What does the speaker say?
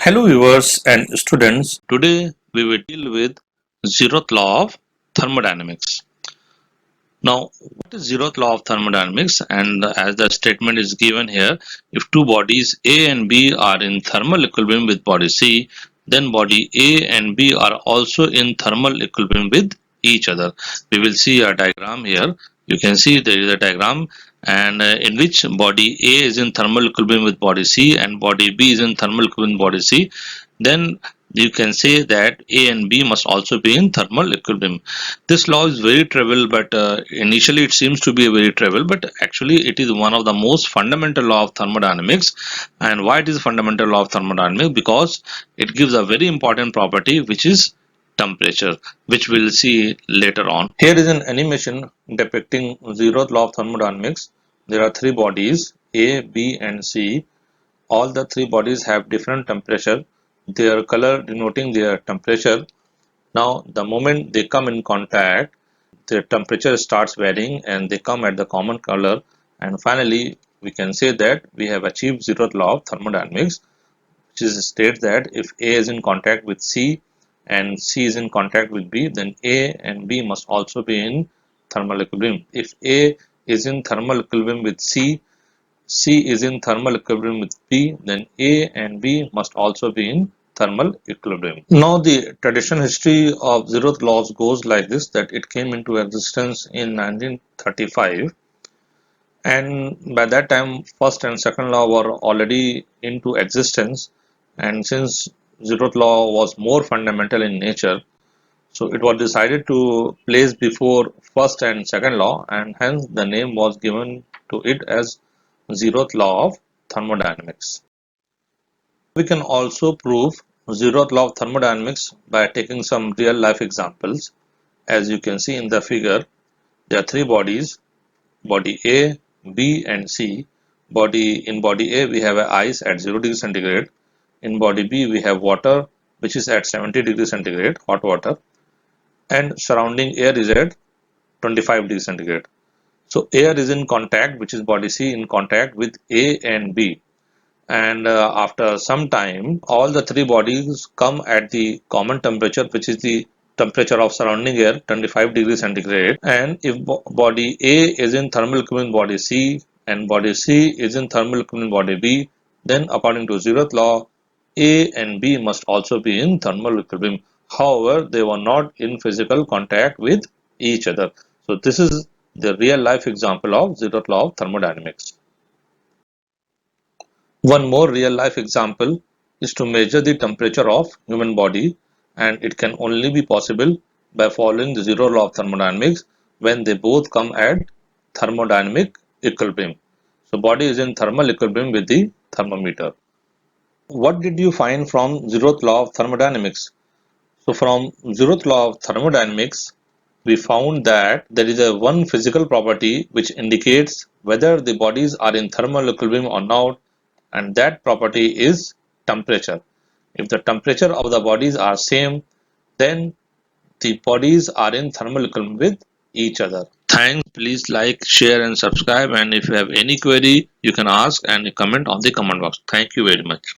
Hello viewers and students. Today we will deal with zeroth law of thermodynamics. Now, what is zeroth law of thermodynamics? And as the statement is given here, if two bodies A and B are in thermal equilibrium with body C, then body A and B are also in thermal equilibrium with each other. We will see a diagram here. You can see there is a diagram and in which body A is in thermal equilibrium with body C and body B is in thermal equilibrium with body C. Then you can say that A and B must also be in thermal equilibrium. This law is very trivial, but initially it seems to be very trivial, but actually it is one of the most fundamental law of thermodynamics. And why it is fundamental law of thermodynamics? Because it gives a very important property, which is temperature, which we'll see later on. Here is an animation depicting zeroth law of thermodynamics. There are three bodies A, B and C. All the three bodies have different temperature, their color denoting their temperature. Now the moment they come in contact, their temperature starts varying and they come at the common color, and finally we can say that we have achieved zeroth law of thermodynamics, which is states that if A is in contact with C and C is in contact with B, then A and B must also be in thermal equilibrium. If A is in thermal equilibrium with C, C is in thermal equilibrium with B, then A and B must also be in thermal equilibrium. Now the traditional history of zeroth laws goes like this, that it came into existence in 1935, and by that time first and second law were already into existence, and since zeroth law was more fundamental in nature, so it was decided to place before first and second law, and hence the name was given to it as zeroth law of thermodynamics. We can also prove zeroth law of thermodynamics by taking some real life examples. As you can see in the figure, there are three bodies, body A, B and C. In body A we have ice at 0 degree centigrade. In body B we have water which is at 70 degree centigrade, hot water, and surrounding air is at 25 degree centigrade. So air is in contact, which is body C in contact with A and B, and after some time all the three bodies come at the common temperature, which is the temperature of surrounding air, 25 degrees centigrade. And if body A is in thermal equilibrium body C and body C is in thermal equilibrium body B, then according to zeroth law, A and B must also be in thermal equilibrium. However, they were not in physical contact with each other. So this is the real life example of zeroth law of thermodynamics. One more real life example is to measure the temperature of human body, and it can only be possible by following the zero law of thermodynamics when they both come at thermodynamic equilibrium. So body is in thermal equilibrium with the thermometer. What did you find from zeroth law of thermodynamics? So from zeroth law of thermodynamics, we found that there is a one physical property which indicates whether the bodies are in thermal equilibrium or not, and that property is temperature. If the temperature of the bodies are same, then the bodies are in thermal equilibrium with each other. Thanks. Please like, share and subscribe, and if you have any query you can ask and comment on the comment box. Thank you very much.